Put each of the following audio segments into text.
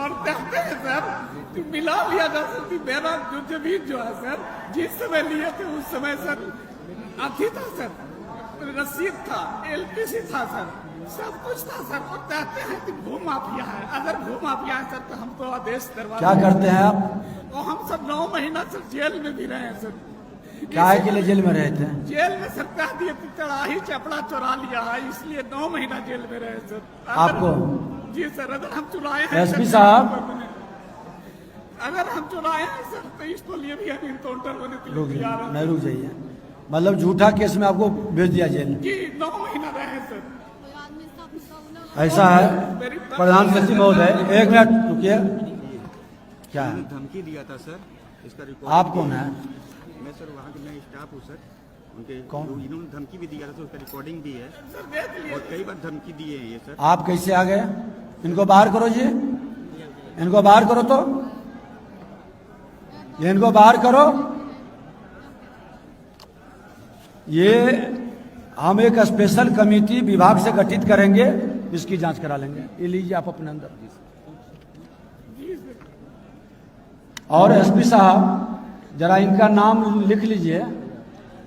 और कहते हैं सर कि मिला लिया जा सकती मेरा जो जमीन जो है सर जिस समय लिए थे उस समय सर अथी था सर, रसीद था, एलपीसी था सर, सब कुछ था सर। और कहते हैं कि भू माफिया है। अगर भू माफिया है सर तो हम तो आदेश दरबार क्या करते हैं आप? और हम सब 9 महीना सर जेल में भी रहे हैं सर। क्या है के लिए जेल में रहे थे? जेल में सर कह दिए कि चढ़ाई चपड़ा चुरा लिया है, इसलिए 9 महीना जेल में रहे सर। आपको? जी सर, अगर हम चुराए हैं एसपी साहब, अगर हम चुराए हैं सर तो इसको लिए भी हम इनकाउंटर होने के लिए तैयार हैं। नहीं रुक जाइए, मतलब झूठा केस में आपको भेज दिया जेल? जी 9 महीना रहे सर। ऐसा है प्रधान सचिव महोदय, 1 मिनट रुकिए। क्या है? धमकी दिया था सर, इसका रिकॉर्ड। आप कौन है? मैं सर वहाँ के मैं स्टाफ हूँ सर। उनके कौन? इन्होंने धमकी भी दिया था, तो उसका रिकॉर्डिंग भी है सर देख लिए और कई बार धमकी दिए हैं ये सर। आप कैसे आ गए? इनको बाहर करो जी, इनको बाहर करो, तो ये इनको बाहर करो। ये हम एक स्पेशल कमेटी विभाग से गठित करेंगे, इसकी जांच करा लेंगे। ये लीजिए आप अपने अंदर। और एसपी साहब जरा इनका नाम लिख लीजिए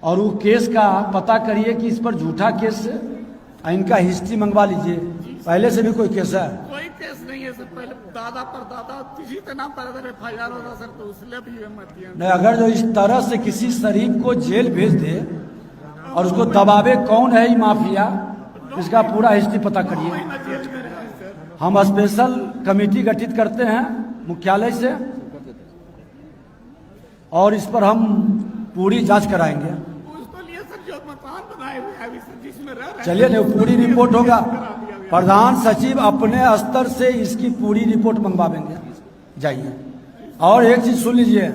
और वो केस का पता करिए कि इस पर झूठा केस, इनका हिस्ट्री मंगवा लीजिए। पहले से भी कोई केस है? कोई केस नहीं है सर। पहले दादा पर दादा किसी के नाम पर अगर FIR होगा सर तो उसने भी मत दिया नहीं, अगर जो इस तरह से किसी शरीफ को जेल भेज दे और उसको दबावे कौन है ये माफिया, इसका पूरा हिस्ट्री पता करिए। जेल में रहे सर। हम स्पेशल कमेटी गठित करते हैं मुख्यालय से और इस पर हम पूरी जांच कराएंगे। उसको लिए सर जो मकान बनाए हुए हैं अभी सर जिसमें रह रहे हैं। चलिए नहीं, पूरी रिपोर्ट होगा। प्रधान सचिव अपने स्तर से इसकी पूरी रिपोर्ट मंगवाएंगे। जाइए। और एक चीज सुन लीजिए,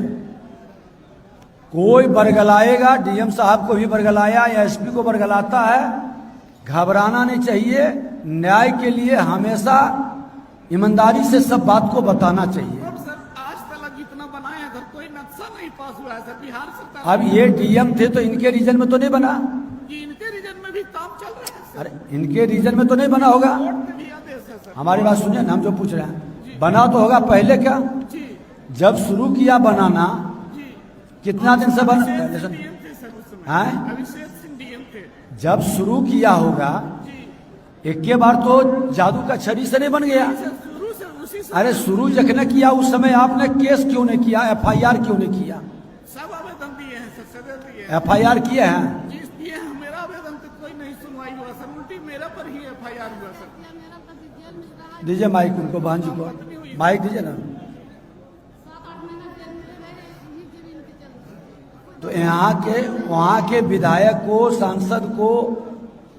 कोई बरगलाएगा, डीएम साहब को भी बरगलाया या एसपी को बरगलाता है, घबराना नहीं चाहिए। न्याय के लिए हमेशा ईमानदारी से सब बात को बताना चाहिए। और सर आज तक जितना बनाया है सर कोई नक्शा नहीं पास हुआ है सर। बिहार सरकार अब ये डीएम थे तो इनके रीजन में तो नहीं बना? जी इनके रीजन में भी काम चल रहा है सर। अरे इनके रीजन में तो नहीं बना होगा? कोर्ट में भी आदेश है सर। हमारी बात सुनिए ना, हम जो पूछ रहे हैं, बना तो होगा पहले। क्या जी जब शुरू किया बनाना, जी कितना दिन से बना? अभिषेक सिंह DM थे सर उस समय। हैं? अभिषेक सिंह DM थे जब शुरू किया होगा जी। एक के बार तो जादू का छड़ी से नहीं बन गया। सर शुरू से उसी से अरे शुरू जखने किया उस समय आपने केस क्यों नहीं किया, FIR क्यों नहीं किया? सब आवेदन दिए हैं सर, सजा दिए हैं। FIR किए हैं? जी दिए हैं। मेरा आवेदन तो कोई नहीं सुनवाई हुआ सर, उल्टी मेरा पर ही FIR हुआ सर। दीजिए माइक उनको, बहन जी को माइक दीजिए ना। तो यहाँ के वहाँ के विधायक को, सांसद को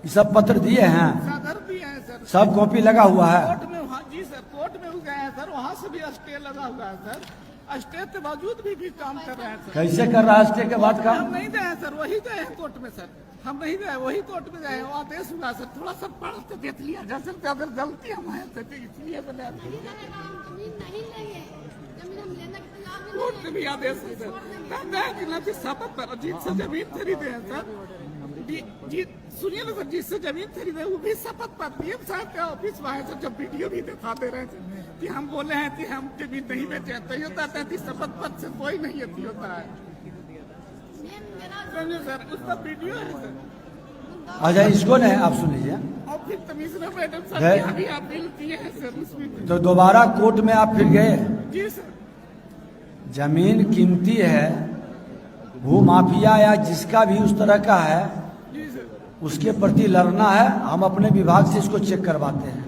ये सब पत्र दिए हैं, सदर दिए हैं सर। सब कॉपी लगा हुआ है। कोर्ट में वहाँ जी सर, कोर्ट में गए हैं सर, वहाँ से भी स्टे लगा हुआ है सर। स्टे के बावजूद भी काम कर रहे हैं सर। कैसे कर रहा है स्टे के बाद का? हम नहीं गए हैं सर, वही गए हैं कोर्ट में सर। हम नहीं गए, वही कोर्ट में गए हैं। वो आदेश हुआ सर, थोड़ा सा पढ़ के देख लिया जा सकता है। अगर गलती हमारे से तो इसलिए बना कोर्ट में भी आदेश है सर। कहते हैं कि ना कि शपथ पर जिससे जमीन खरीदे हैं सर, जी सुनिए ना सर, जिससे जमीन खरीदे वो भी शपथ पर DM साहब के ऑफिस में है सर। जब वीडियो भी दिखाते रहे कि हम बोले हैं कि हम जमीन नहीं बेचे हैं, तो ये कहते हैं कि शपथ पत्र से कोई नहीं अथी होता है। समझे सर, उसका वीडियो है सर। अच्छा इसको नहीं, आप सुन लीजिए। और फिर कमिश्नर मैडम सर गए? की अभी अपील किए हैं सर उसमें। तो दोबारा कोर्ट में आप फिर गए? जी सर। जमीन कीमती है, भू माफिया या जिसका भी उस तरह का है जी सर। उसके प्रति लड़ना है। हम अपने विभाग से इसको चेक करवाते हैं।